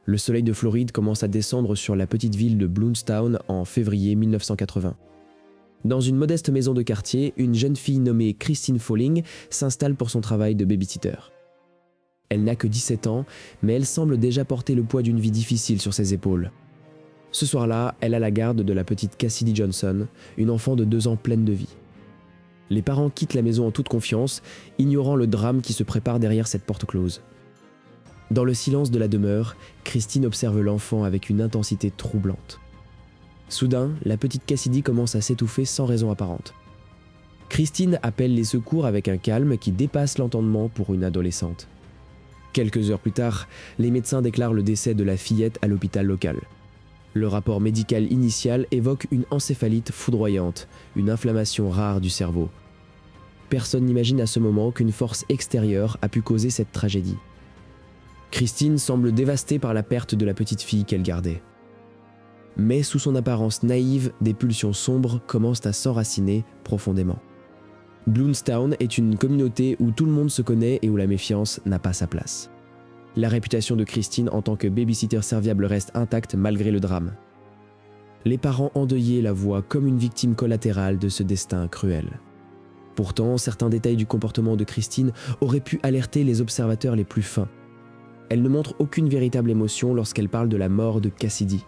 Le soleil de Floride commence à descendre sur la petite ville de Bloomstown en février 1980. Dans une modeste maison de quartier, une jeune fille nommée Christine Falling s'installe pour son travail de babysitter. Elle n'a que 17 ans, mais elle semble déjà porter le poids d'une vie difficile sur ses épaules. Ce soir-là, elle a la garde de la petite Cassidy Johnson, une enfant de 2 ans pleine de vie. Les parents quittent la maison en toute confiance, ignorant le drame qui se prépare derrière cette porte close. Dans le silence de la demeure, Christine observe l'enfant avec une intensité troublante. Soudain, la petite Cassidy commence à s'étouffer sans raison apparente. Christine appelle les secours avec un calme qui dépasse l'entendement pour une adolescente. Quelques heures plus tard, les médecins déclarent le décès de la fillette à l'hôpital local. Le rapport médical initial évoque une encéphalite foudroyante, une inflammation rare du cerveau. Personne n'imagine à ce moment qu'une force extérieure a pu causer cette tragédie. Christine semble dévastée par la perte de la petite fille qu'elle gardait. Mais sous son apparence naïve, des pulsions sombres commencent à s'enraciner profondément. Bloomstown est une communauté où tout le monde se connaît et où la méfiance n'a pas sa place. La réputation de Christine en tant que babysitter serviable reste intacte malgré le drame. Les parents endeuillés la voient comme une victime collatérale de ce destin cruel. Pourtant, certains détails du comportement de Christine auraient pu alerter les observateurs les plus fins. Elle ne montre aucune véritable émotion lorsqu'elle parle de la mort de Cassidy.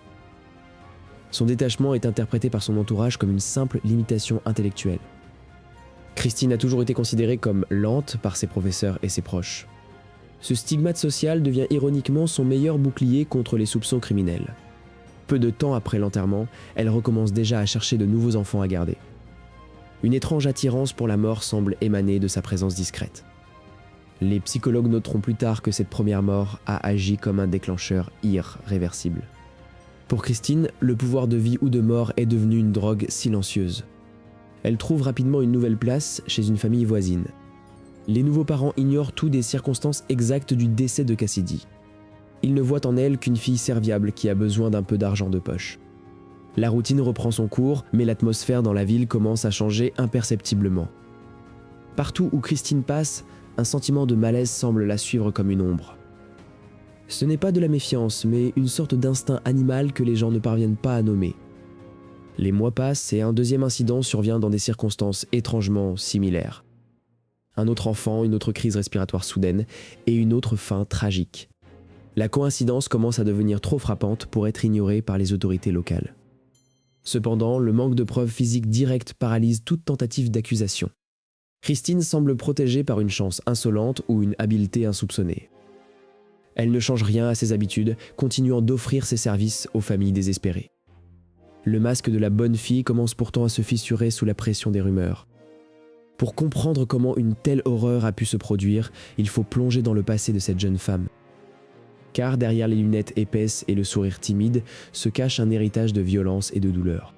Son détachement est interprété par son entourage comme une simple limitation intellectuelle. Christine a toujours été considérée comme lente par ses professeurs et ses proches. Ce stigmate social devient ironiquement son meilleur bouclier contre les soupçons criminels. Peu de temps après l'enterrement, elle recommence déjà à chercher de nouveaux enfants à garder. Une étrange attirance pour la mort semble émaner de sa présence discrète. Les psychologues noteront plus tard que cette première mort a agi comme un déclencheur irréversible. Pour Christine, le pouvoir de vie ou de mort est devenu une drogue silencieuse. Elle trouve rapidement une nouvelle place chez une famille voisine. Les nouveaux parents ignorent tout des circonstances exactes du décès de Cassidy. Ils ne voient en elle qu'une fille serviable qui a besoin d'un peu d'argent de poche. La routine reprend son cours, mais l'atmosphère dans la ville commence à changer imperceptiblement. Partout où Christine passe, un sentiment de malaise semble la suivre comme une ombre. Ce n'est pas de la méfiance, mais une sorte d'instinct animal que les gens ne parviennent pas à nommer. Les mois passent et un deuxième incident survient dans des circonstances étrangement similaires. Un autre enfant, une autre crise respiratoire soudaine et une autre fin tragique. La coïncidence commence à devenir trop frappante pour être ignorée par les autorités locales. Cependant, le manque de preuves physiques directes paralyse toute tentative d'accusation. Christine semble protégée par une chance insolente ou une habileté insoupçonnée. Elle ne change rien à ses habitudes, continuant d'offrir ses services aux familles désespérées. Le masque de la bonne fille commence pourtant à se fissurer sous la pression des rumeurs. Pour comprendre comment une telle horreur a pu se produire, il faut plonger dans le passé de cette jeune femme. Car derrière les lunettes épaisses et le sourire timide se cache un héritage de violence et de douleur.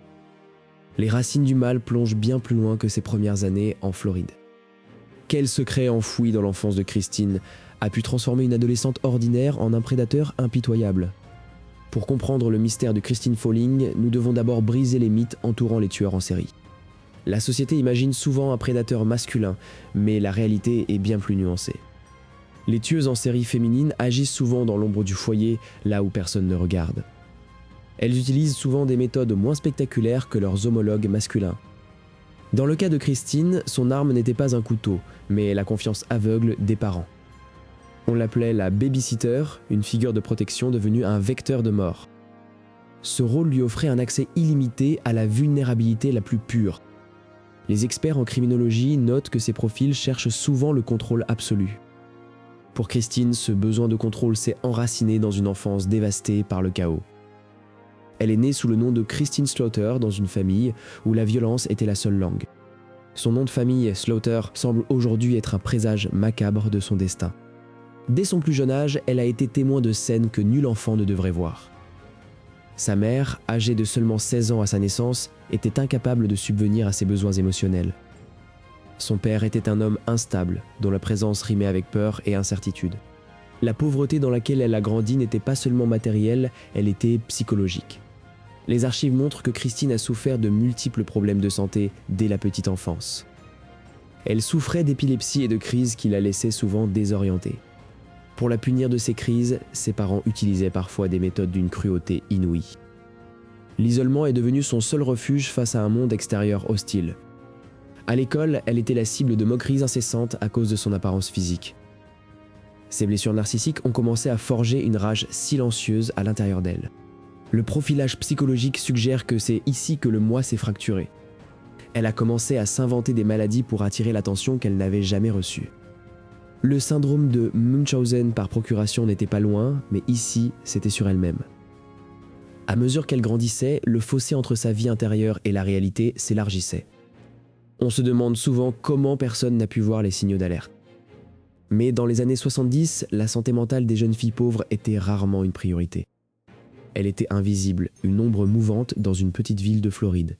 Les racines du mal plongent bien plus loin que ses premières années en Floride. Quel secret enfoui dans l'enfance de Christine a pu transformer une adolescente ordinaire en un prédateur impitoyable? Pour comprendre le mystère de Christine Falling, nous devons d'abord briser les mythes entourant les tueurs en série. La société imagine souvent un prédateur masculin, mais la réalité est bien plus nuancée. Les tueuses en série féminines agissent souvent dans l'ombre du foyer, là où personne ne regarde. Elles utilisent souvent des méthodes moins spectaculaires que leurs homologues masculins. Dans le cas de Christine, son arme n'était pas un couteau, mais la confiance aveugle des parents. On l'appelait la babysitter, une figure de protection devenue un vecteur de mort. Ce rôle lui offrait un accès illimité à la vulnérabilité la plus pure. Les experts en criminologie notent que ces profils cherchent souvent le contrôle absolu. Pour Christine, ce besoin de contrôle s'est enraciné dans une enfance dévastée par le chaos. Elle est née sous le nom de Christine Slaughter dans une famille où la violence était la seule langue. Son nom de famille, Slaughter, semble aujourd'hui être un présage macabre de son destin. Dès son plus jeune âge, elle a été témoin de scènes que nul enfant ne devrait voir. Sa mère, âgée de seulement 16 ans à sa naissance, était incapable de subvenir à ses besoins émotionnels. Son père était un homme instable, dont la présence rimait avec peur et incertitude. La pauvreté dans laquelle elle a grandi n'était pas seulement matérielle, elle était psychologique. Les archives montrent que Christine a souffert de multiples problèmes de santé dès la petite enfance. Elle souffrait d'épilepsie et de crises qui la laissaient souvent désorientée. Pour la punir de ses crises, ses parents utilisaient parfois des méthodes d'une cruauté inouïe. L'isolement est devenu son seul refuge face à un monde extérieur hostile. À l'école, elle était la cible de moqueries incessantes à cause de son apparence physique. Ses blessures narcissiques ont commencé à forger une rage silencieuse à l'intérieur d'elle. Le profilage psychologique suggère que c'est ici que le moi s'est fracturé. Elle a commencé à s'inventer des maladies pour attirer l'attention qu'elle n'avait jamais reçue. Le syndrome de Munchausen par procuration n'était pas loin, mais ici, c'était sur elle-même. À mesure qu'elle grandissait, le fossé entre sa vie intérieure et la réalité s'élargissait. On se demande souvent comment personne n'a pu voir les signaux d'alerte. Mais dans les années 70, la santé mentale des jeunes filles pauvres était rarement une priorité. Elle était invisible, une ombre mouvante dans une petite ville de Floride.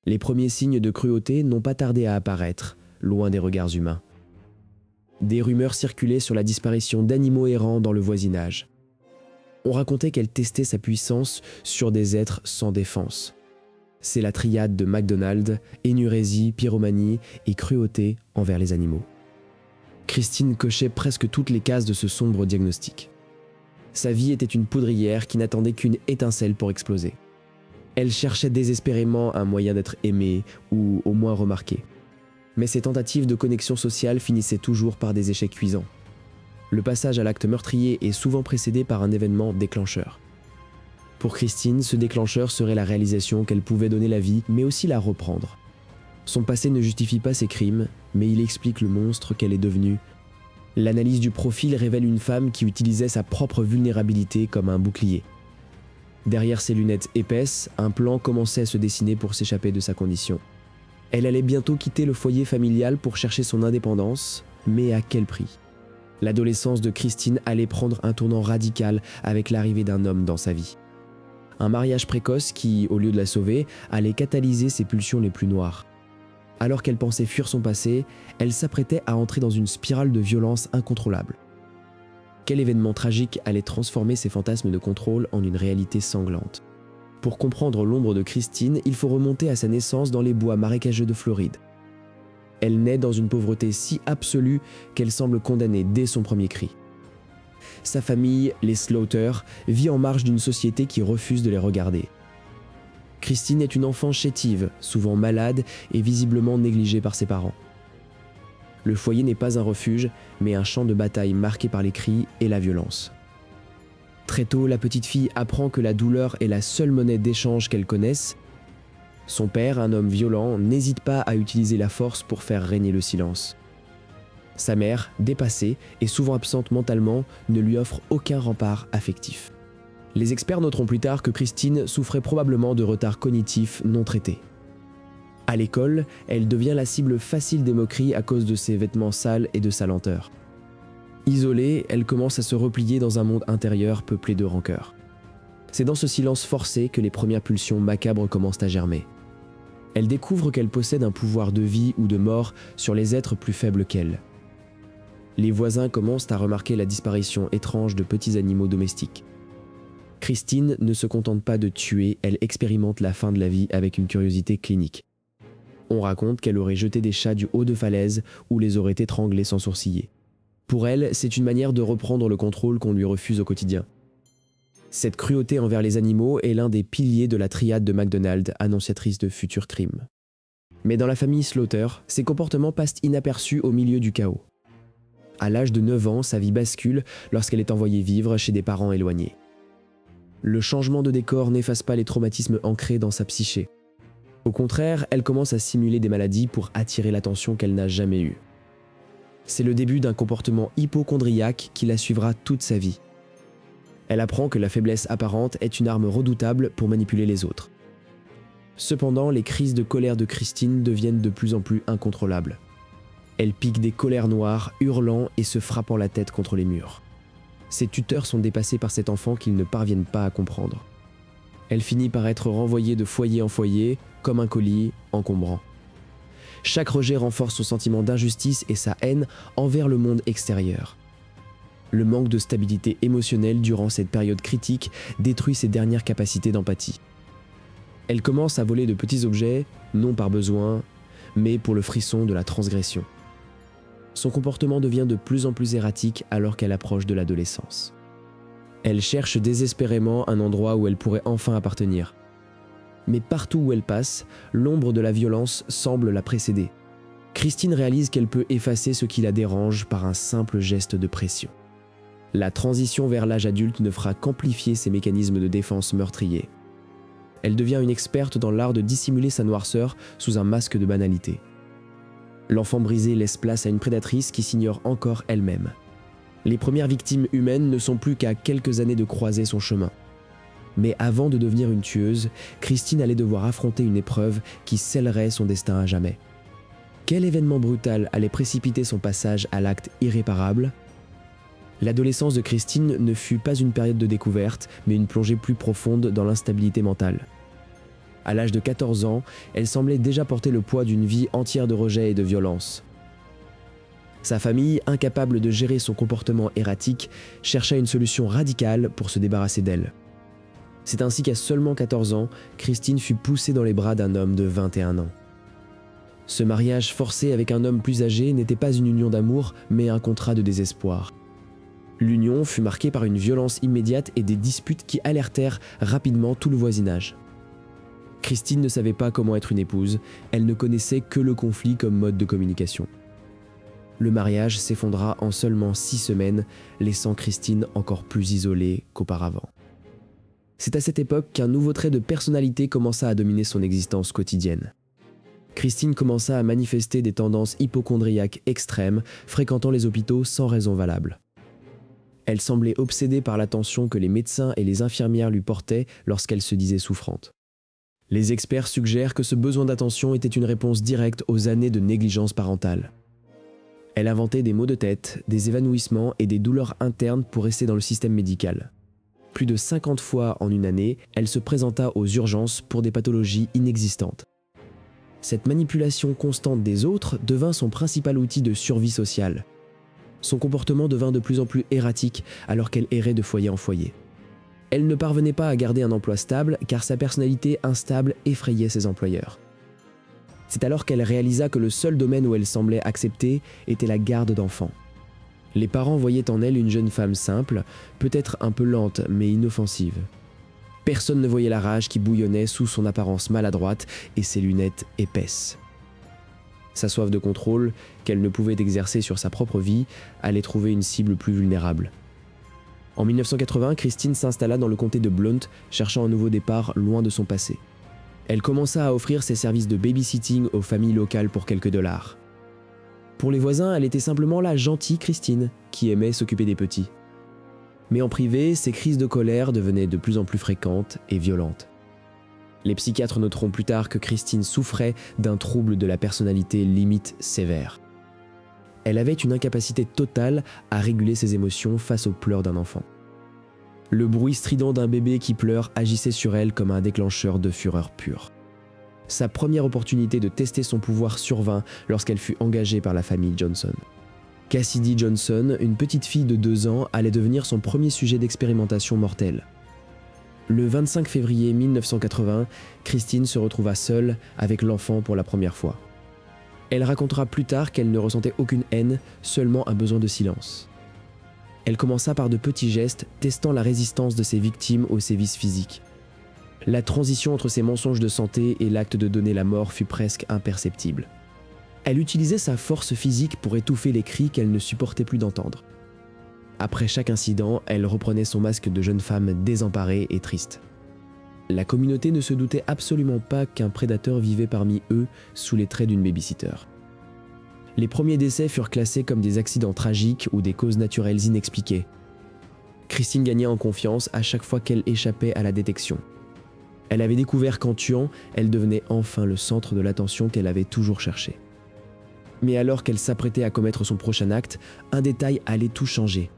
Les premiers signes de cruauté n'ont pas tardé à apparaître, loin des regards humains. Des rumeurs circulaient sur la disparition d'animaux errants dans le voisinage. On racontait qu'elle testait sa puissance sur des êtres sans défense. C'est la triade de McDonald, énurésie, pyromanie et cruauté envers les animaux. Christine cochait presque toutes les cases de ce sombre diagnostic. Sa vie était une poudrière qui n'attendait qu'une étincelle pour exploser. Elle cherchait désespérément un moyen d'être aimée ou au moins remarquée. Mais ses tentatives de connexion sociale finissaient toujours par des échecs cuisants. Le passage à l'acte meurtrier est souvent précédé par un événement déclencheur. Pour Christine, ce déclencheur serait la réalisation qu'elle pouvait donner la vie, mais aussi la reprendre. Son passé ne justifie pas ses crimes, mais il explique le monstre qu'elle est devenue. L'analyse du profil révèle une femme qui utilisait sa propre vulnérabilité comme un bouclier. Derrière ses lunettes épaisses, un plan commençait à se dessiner pour s'échapper de sa condition. Elle allait bientôt quitter le foyer familial pour chercher son indépendance, mais à quel prix ? L'adolescence de Christine allait prendre un tournant radical avec l'arrivée d'un homme dans sa vie. Un mariage précoce qui, au lieu de la sauver, allait catalyser ses pulsions les plus noires. Alors qu'elle pensait fuir son passé, elle s'apprêtait à entrer dans une spirale de violence incontrôlable. Quel événement tragique allait transformer ses fantasmes de contrôle en une réalité sanglante ? Pour comprendre l'ombre de Christine, il faut remonter à sa naissance dans les bois marécageux de Floride. Elle naît dans une pauvreté si absolue qu'elle semble condamnée dès son premier cri. Sa famille, les Slaughter, vit en marge d'une société qui refuse de les regarder. Christine est une enfant chétive, souvent malade et visiblement négligée par ses parents. Le foyer n'est pas un refuge, mais un champ de bataille marqué par les cris et la violence. Très tôt, la petite fille apprend que la douleur est la seule monnaie d'échange qu'elle connaisse. Son père, un homme violent, n'hésite pas à utiliser la force pour faire régner le silence. Sa mère, dépassée et souvent absente mentalement, ne lui offre aucun rempart affectif. Les experts noteront plus tard que Christine souffrait probablement de retards cognitifs non traités. À l'école, elle devient la cible facile des moqueries à cause de ses vêtements sales et de sa lenteur. Isolée, elle commence à se replier dans un monde intérieur peuplé de rancœur. C'est dans ce silence forcé que les premières pulsions macabres commencent à germer. Elle découvre qu'elle possède un pouvoir de vie ou de mort sur les êtres plus faibles qu'elle. Les voisins commencent à remarquer la disparition étrange de petits animaux domestiques. Christine ne se contente pas de tuer, elle expérimente la fin de la vie avec une curiosité clinique. On raconte qu'elle aurait jeté des chats du haut de falaise ou les aurait étranglés sans sourciller. Pour elle, c'est une manière de reprendre le contrôle qu'on lui refuse au quotidien. Cette cruauté envers les animaux est l'un des piliers de la triade de McDonald, annonciatrice de futurs crimes. Mais dans la famille Slaughter, ces comportements passent inaperçus au milieu du chaos. À l'âge de 9 ans, sa vie bascule lorsqu'elle est envoyée vivre chez des parents éloignés. Le changement de décor n'efface pas les traumatismes ancrés dans sa psyché. Au contraire, elle commence à simuler des maladies pour attirer l'attention qu'elle n'a jamais eue. C'est le début d'un comportement hypocondriaque qui la suivra toute sa vie. Elle apprend que la faiblesse apparente est une arme redoutable pour manipuler les autres. Cependant, les crises de colère de Christine deviennent de plus en plus incontrôlables. Elle pique des colères noires, hurlant et se frappant la tête contre les murs. Ses tuteurs sont dépassés par cet enfant qu'ils ne parviennent pas à comprendre. Elle finit par être renvoyée de foyer en foyer, comme un colis encombrant. Chaque rejet renforce son sentiment d'injustice et sa haine envers le monde extérieur. Le manque de stabilité émotionnelle durant cette période critique détruit ses dernières capacités d'empathie. Elle commence à voler de petits objets, non par besoin, mais pour le frisson de la transgression. Son comportement devient de plus en plus erratique alors qu'elle approche de l'adolescence. Elle cherche désespérément un endroit où elle pourrait enfin appartenir. Mais partout où elle passe, l'ombre de la violence semble la précéder. Christine réalise qu'elle peut effacer ce qui la dérange par un simple geste de pression. La transition vers l'âge adulte ne fera qu'amplifier ses mécanismes de défense meurtriers. Elle devient une experte dans l'art de dissimuler sa noirceur sous un masque de banalité. L'enfant brisé laisse place à une prédatrice qui s'ignore encore elle-même. Les premières victimes humaines ne sont plus qu'à quelques années de croiser son chemin. Mais avant de devenir une tueuse, Christine allait devoir affronter une épreuve qui scellerait son destin à jamais. Quel événement brutal allait précipiter son passage à l'acte irréparable ? L'adolescence de Christine ne fut pas une période de découverte, mais une plongée plus profonde dans l'instabilité mentale. À l'âge de 14 ans, elle semblait déjà porter le poids d'une vie entière de rejet et de violence. Sa famille, incapable de gérer son comportement erratique, chercha une solution radicale pour se débarrasser d'elle. C'est ainsi qu'à seulement 14 ans, Christine fut poussée dans les bras d'un homme de 21 ans. Ce mariage forcé avec un homme plus âgé n'était pas une union d'amour, mais un contrat de désespoir. L'union fut marquée par une violence immédiate et des disputes qui alertèrent rapidement tout le voisinage. Christine ne savait pas comment être une épouse, elle ne connaissait que le conflit comme mode de communication. Le mariage s'effondra en seulement 6 semaines, laissant Christine encore plus isolée qu'auparavant. C'est à cette époque qu'un nouveau trait de personnalité commença à dominer son existence quotidienne. Christine commença à manifester des tendances hypocondriaques extrêmes, fréquentant les hôpitaux sans raison valable. Elle semblait obsédée par l'attention que les médecins et les infirmières lui portaient lorsqu'elle se disait souffrante. Les experts suggèrent que ce besoin d'attention était une réponse directe aux années de négligence parentale. Elle inventait des maux de tête, des évanouissements et des douleurs internes pour rester dans le système médical. Plus de 50 fois en une année, elle se présenta aux urgences pour des pathologies inexistantes. Cette manipulation constante des autres devint son principal outil de survie sociale. Son comportement devint de plus en plus erratique alors qu'elle errait de foyer en foyer. Elle ne parvenait pas à garder un emploi stable car sa personnalité instable effrayait ses employeurs. C'est alors qu'elle réalisa que le seul domaine où elle semblait acceptée était la garde d'enfants. Les parents voyaient en elle une jeune femme simple, peut-être un peu lente mais inoffensive. Personne ne voyait la rage qui bouillonnait sous son apparence maladroite et ses lunettes épaisses. Sa soif de contrôle, qu'elle ne pouvait exercer sur sa propre vie, allait trouver une cible plus vulnérable. En 1980, Christine s'installa dans le comté de Blount, cherchant un nouveau départ loin de son passé. Elle commença à offrir ses services de babysitting aux familles locales pour quelques dollars. Pour les voisins, elle était simplement la gentille Christine, qui aimait s'occuper des petits. Mais en privé, ses crises de colère devenaient de plus en plus fréquentes et violentes. Les psychiatres noteront plus tard que Christine souffrait d'un trouble de la personnalité limite sévère. Elle avait une incapacité totale à réguler ses émotions face aux pleurs d'un enfant. Le bruit strident d'un bébé qui pleure agissait sur elle comme un déclencheur de fureur pure. Sa première opportunité de tester son pouvoir survint lorsqu'elle fut engagée par la famille Johnson. Cassidy Johnson, une petite fille de 2 ans, allait devenir son premier sujet d'expérimentation mortelle. Le 25 février 1980, Christine se retrouva seule avec l'enfant pour la première fois. Elle racontera plus tard qu'elle ne ressentait aucune haine, seulement un besoin de silence. Elle commença par de petits gestes, testant la résistance de ses victimes aux sévices physiques. La transition entre ses mensonges de santé et l'acte de donner la mort fut presque imperceptible. Elle utilisait sa force physique pour étouffer les cris qu'elle ne supportait plus d'entendre. Après chaque incident, elle reprenait son masque de jeune femme désemparée et triste. La communauté ne se doutait absolument pas qu'un prédateur vivait parmi eux sous les traits d'une babysitter. Les premiers décès furent classés comme des accidents tragiques ou des causes naturelles inexpliquées. Christine gagnait en confiance à chaque fois qu'elle échappait à la détection. Elle avait découvert qu'en tuant, elle devenait enfin le centre de l'attention qu'elle avait toujours cherché. Mais alors qu'elle s'apprêtait à commettre son prochain acte, un détail allait tout changer.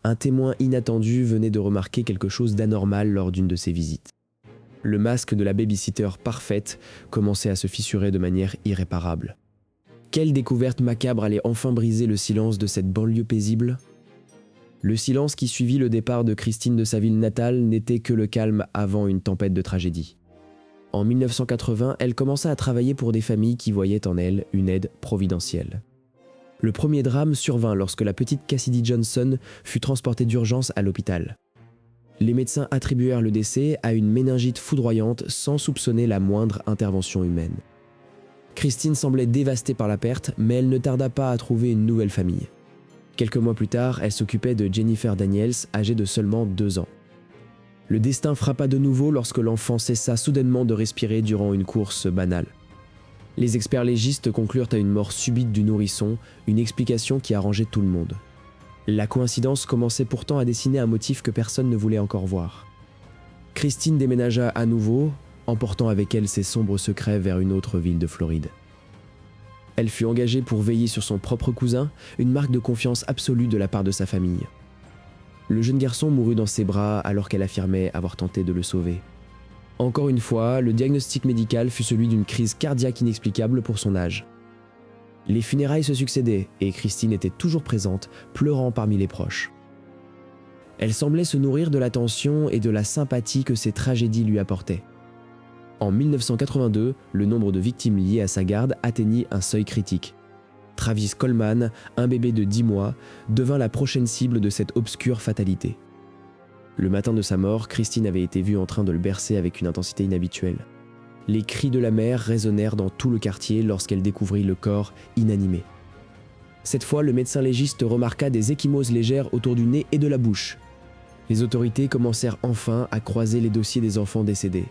Un témoin inattendu venait de remarquer quelque chose d'anormal lors d'une de ses visites. Le masque de la babysitter parfaite commençait à se fissurer de manière irréparable. Quelle découverte macabre allait enfin briser le silence de cette banlieue paisible ? Le silence qui suivit le départ de Christine de sa ville natale n'était que le calme avant une tempête de tragédie. En 1980, elle commença à travailler pour des familles qui voyaient en elle une aide providentielle. Le premier drame survint lorsque la petite Cassidy Johnson fut transportée d'urgence à l'hôpital. Les médecins attribuèrent le décès à une méningite foudroyante sans soupçonner la moindre intervention humaine. Christine semblait dévastée par la perte, mais elle ne tarda pas à trouver une nouvelle famille. Quelques mois plus tard, elle s'occupait de Jennifer Daniels, âgée de seulement 2 ans. Le destin frappa de nouveau lorsque l'enfant cessa soudainement de respirer durant une course banale. Les experts légistes conclurent à une mort subite du nourrisson, une explication qui arrangeait tout le monde. La coïncidence commençait pourtant à dessiner un motif que personne ne voulait encore voir. Christine déménagea à nouveau, emportant avec elle ses sombres secrets vers une autre ville de Floride. Elle fut engagée pour veiller sur son propre cousin, une marque de confiance absolue de la part de sa famille. Le jeune garçon mourut dans ses bras alors qu'elle affirmait avoir tenté de le sauver. Encore une fois, le diagnostic médical fut celui d'une crise cardiaque inexplicable pour son âge. Les funérailles se succédaient et Christine était toujours présente, pleurant parmi les proches. Elle semblait se nourrir de l'attention et de la sympathie que ces tragédies lui apportaient. En 1982, le nombre de victimes liées à sa garde atteignit un seuil critique. Travis Coleman, un bébé de 10 mois, devint la prochaine cible de cette obscure fatalité. Le matin de sa mort, Christine avait été vue en train de le bercer avec une intensité inhabituelle. Les cris de la mère résonnèrent dans tout le quartier lorsqu'elle découvrit le corps inanimé. Cette fois, le médecin légiste remarqua des ecchymoses légères autour du nez et de la bouche. Les autorités commencèrent enfin à croiser les dossiers des enfants décédés.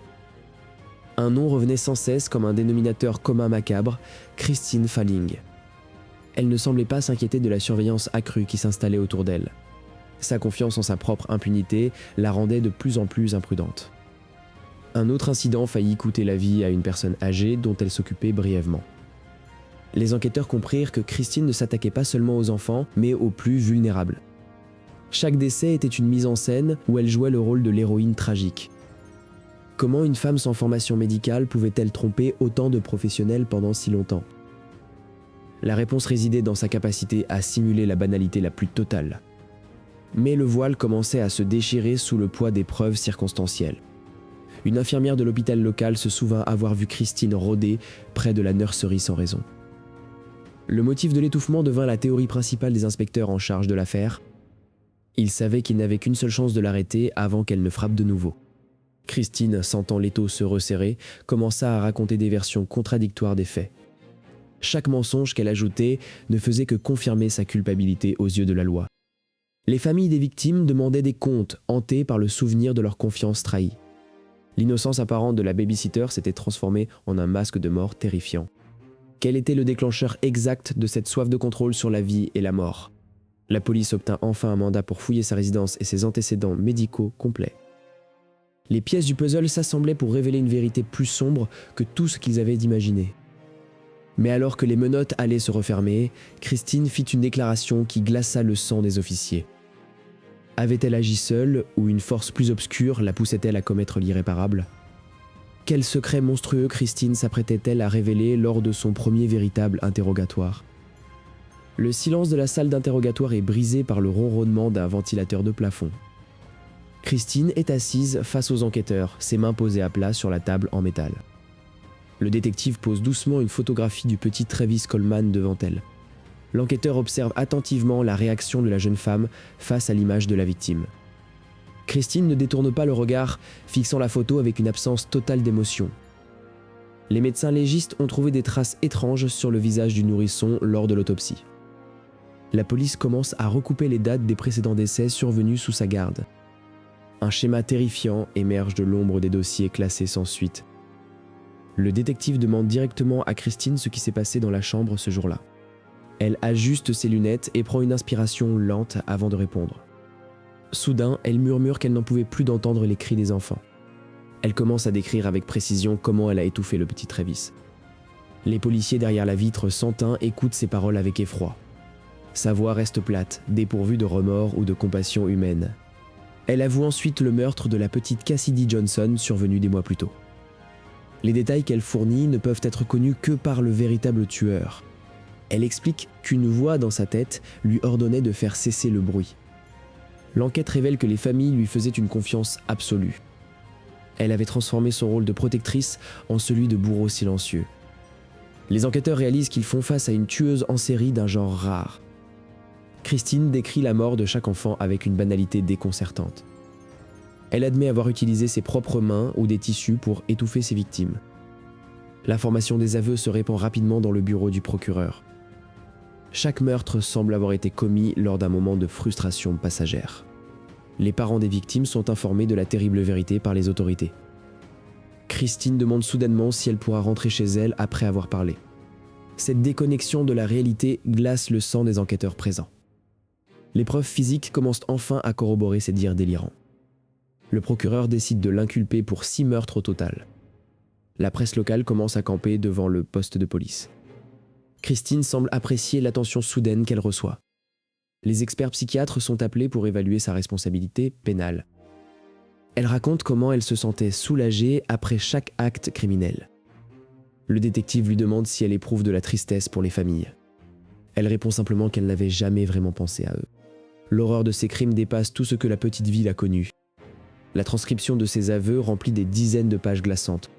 Un nom revenait sans cesse comme un dénominateur commun macabre, Christine Falling. Elle ne semblait pas s'inquiéter de la surveillance accrue qui s'installait autour d'elle. Sa confiance en sa propre impunité la rendait de plus en plus imprudente. Un autre incident faillit coûter la vie à une personne âgée dont elle s'occupait brièvement. Les enquêteurs comprirent que Christine ne s'attaquait pas seulement aux enfants, mais aux plus vulnérables. Chaque décès était une mise en scène où elle jouait le rôle de l'héroïne tragique. Comment une femme sans formation médicale pouvait-elle tromper autant de professionnels pendant si longtemps ? La réponse résidait dans sa capacité à simuler la banalité la plus totale. Mais le voile commençait à se déchirer sous le poids des preuves circonstancielles. Une infirmière de l'hôpital local se souvint avoir vu Christine rôder près de la nurserie sans raison. Le motif de l'étouffement devint la théorie principale des inspecteurs en charge de l'affaire. Ils savaient qu'ils n'avaient qu'une seule chance de l'arrêter avant qu'elle ne frappe de nouveau. Christine, sentant l'étau se resserrer, commença à raconter des versions contradictoires des faits. Chaque mensonge qu'elle ajoutait ne faisait que confirmer sa culpabilité aux yeux de la loi. Les familles des victimes demandaient des comptes, hantées par le souvenir de leur confiance trahie. L'innocence apparente de la babysitter s'était transformée en un masque de mort terrifiant. Quel était le déclencheur exact de cette soif de contrôle sur la vie et la mort ? La police obtint enfin un mandat pour fouiller sa résidence et ses antécédents médicaux complets. Les pièces du puzzle s'assemblaient pour révéler une vérité plus sombre que tout ce qu'ils avaient imaginé. Mais alors que les menottes allaient se refermer, Christine fit une déclaration qui glaça le sang des officiers. Avait-elle agi seule ou une force plus obscure la poussait-elle à commettre l'irréparable ? Quel secret monstrueux Christine s'apprêtait-elle à révéler lors de son premier véritable interrogatoire ? Le silence de la salle d'interrogatoire est brisé par le ronronnement d'un ventilateur de plafond. Christine est assise face aux enquêteurs, ses mains posées à plat sur la table en métal. Le détective pose doucement une photographie du petit Travis Coleman devant elle. L'enquêteur observe attentivement la réaction de la jeune femme face à l'image de la victime. Christine ne détourne pas le regard, fixant la photo avec une absence totale d'émotion. Les médecins légistes ont trouvé des traces étranges sur le visage du nourrisson lors de l'autopsie. La police commence à recouper les dates des précédents décès survenus sous sa garde. Un schéma terrifiant émerge de l'ombre des dossiers classés sans suite. Le détective demande directement à Christine ce qui s'est passé dans la chambre ce jour-là. Elle ajuste ses lunettes et prend une inspiration lente avant de répondre. Soudain, elle murmure qu'elle n'en pouvait plus d'entendre les cris des enfants. Elle commence à décrire avec précision comment elle a étouffé le petit Travis. Les policiers derrière la vitre sans teint écoutent ses paroles avec effroi. Sa voix reste plate, dépourvue de remords ou de compassion humaine. Elle avoue ensuite le meurtre de la petite Cassidy Johnson survenu des mois plus tôt. Les détails qu'elle fournit ne peuvent être connus que par le véritable tueur. Elle explique qu'une voix dans sa tête lui ordonnait de faire cesser le bruit. L'enquête révèle que les familles lui faisaient une confiance absolue. Elle avait transformé son rôle de protectrice en celui de bourreau silencieux. Les enquêteurs réalisent qu'ils font face à une tueuse en série d'un genre rare. Christine décrit la mort de chaque enfant avec une banalité déconcertante. Elle admet avoir utilisé ses propres mains ou des tissus pour étouffer ses victimes. L'information des aveux se répand rapidement dans le bureau du procureur. Chaque meurtre semble avoir été commis lors d'un moment de frustration passagère. Les parents des victimes sont informés de la terrible vérité par les autorités. Christine demande soudainement si elle pourra rentrer chez elle après avoir parlé. Cette déconnexion de la réalité glace le sang des enquêteurs présents. Les preuves physiques commencent enfin à corroborer ces dires délirants. Le procureur décide de l'inculper pour 6 meurtres au total. La presse locale commence à camper devant le poste de police. Christine semble apprécier l'attention soudaine qu'elle reçoit. Les experts psychiatres sont appelés pour évaluer sa responsabilité pénale. Elle raconte comment elle se sentait soulagée après chaque acte criminel. Le détective lui demande si elle éprouve de la tristesse pour les familles. Elle répond simplement qu'elle n'avait jamais vraiment pensé à eux. L'horreur de ces crimes dépasse tout ce que la petite ville a connu. La transcription de ses aveux remplit des dizaines de pages glaçantes.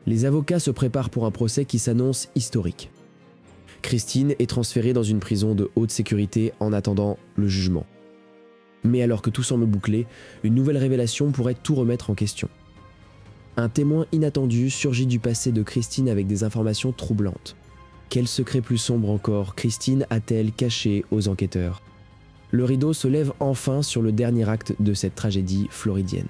Les avocats se préparent pour un procès qui s'annonce historique. Christine est transférée dans une prison de haute sécurité en attendant le jugement. Mais alors que tout semble bouclé, une nouvelle révélation pourrait tout remettre en question. Un témoin inattendu surgit du passé de Christine avec des informations troublantes. Quel secret plus sombre encore Christine a-t-elle caché aux enquêteurs ? Le rideau se lève enfin sur le dernier acte de cette tragédie floridienne.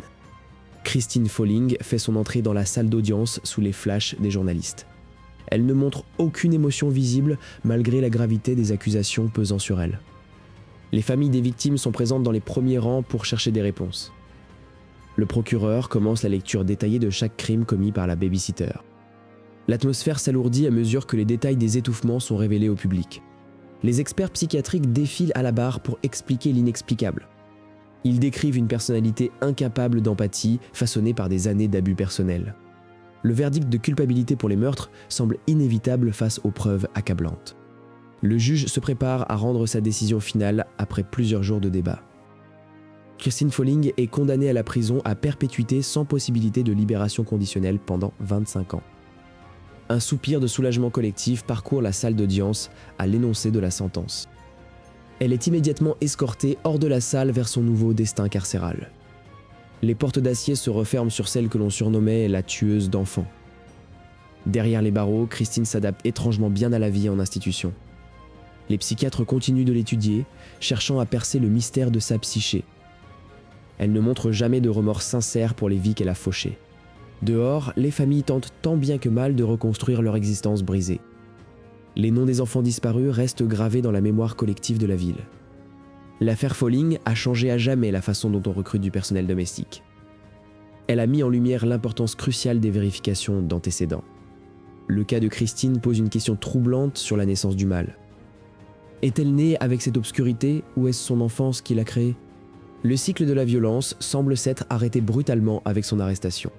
Christine Folling fait son entrée dans la salle d'audience sous les flashs des journalistes. Elle ne montre aucune émotion visible malgré la gravité des accusations pesant sur elle. Les familles des victimes sont présentes dans les premiers rangs pour chercher des réponses. Le procureur commence la lecture détaillée de chaque crime commis par la babysitter. L'atmosphère s'alourdit à mesure que les détails des étouffements sont révélés au public. Les experts psychiatriques défilent à la barre pour expliquer l'inexplicable. Ils décrivent une personnalité incapable d'empathie, façonnée par des années d'abus personnels. Le verdict de culpabilité pour les meurtres semble inévitable face aux preuves accablantes. Le juge se prépare à rendre sa décision finale après plusieurs jours de débat. Christine Folling est condamnée à la prison à perpétuité sans possibilité de libération conditionnelle pendant 25 ans. Un soupir de soulagement collectif parcourt la salle d'audience à l'énoncé de la sentence. Elle est immédiatement escortée hors de la salle vers son nouveau destin carcéral. Les portes d'acier se referment sur celle que l'on surnommait la tueuse d'enfants. Derrière les barreaux, Christine s'adapte étrangement bien à la vie en institution. Les psychiatres continuent de l'étudier, cherchant à percer le mystère de sa psyché. Elle ne montre jamais de remords sincères pour les vies qu'elle a fauchées. Dehors, les familles tentent tant bien que mal de reconstruire leur existence brisée. Les noms des enfants disparus restent gravés dans la mémoire collective de la ville. L'affaire Folling a changé à jamais la façon dont on recrute du personnel domestique. Elle a mis en lumière l'importance cruciale des vérifications d'antécédents. Le cas de Christine pose une question troublante sur la naissance du mal. Est-elle née avec cette obscurité ou est-ce son enfance qui l'a créée ? Le cycle de la violence semble s'être arrêté brutalement avec son arrestation.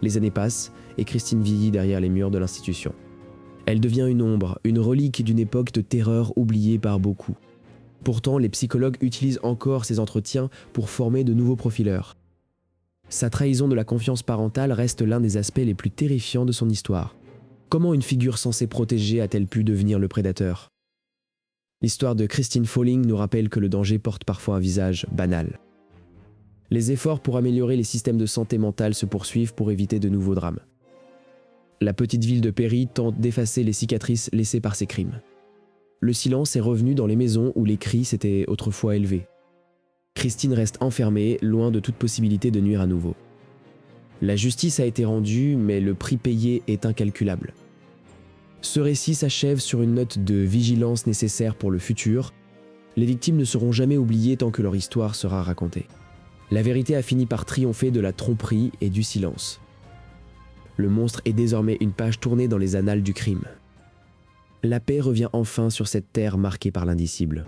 Les années passent et Christine vieillit derrière les murs de l'institution. Elle devient une ombre, une relique d'une époque de terreur oubliée par beaucoup. Pourtant, les psychologues utilisent encore ces entretiens pour former de nouveaux profileurs. Sa trahison de la confiance parentale reste l'un des aspects les plus terrifiants de son histoire. Comment une figure censée protéger a-t-elle pu devenir le prédateur ? L'histoire de Christine Folling nous rappelle que le danger porte parfois un visage banal. Les efforts pour améliorer les systèmes de santé mentale se poursuivent pour éviter de nouveaux drames. La petite ville de Perry tente d'effacer les cicatrices laissées par ces crimes. Le silence est revenu dans les maisons où les cris s'étaient autrefois élevés. Christine reste enfermée, loin de toute possibilité de nuire à nouveau. La justice a été rendue, mais le prix payé est incalculable. Ce récit s'achève sur une note de vigilance nécessaire pour le futur. Les victimes ne seront jamais oubliées tant que leur histoire sera racontée. La vérité a fini par triompher de la tromperie et du silence. Le monstre est désormais une page tournée dans les annales du crime. La paix revient enfin sur cette terre marquée par l'indicible.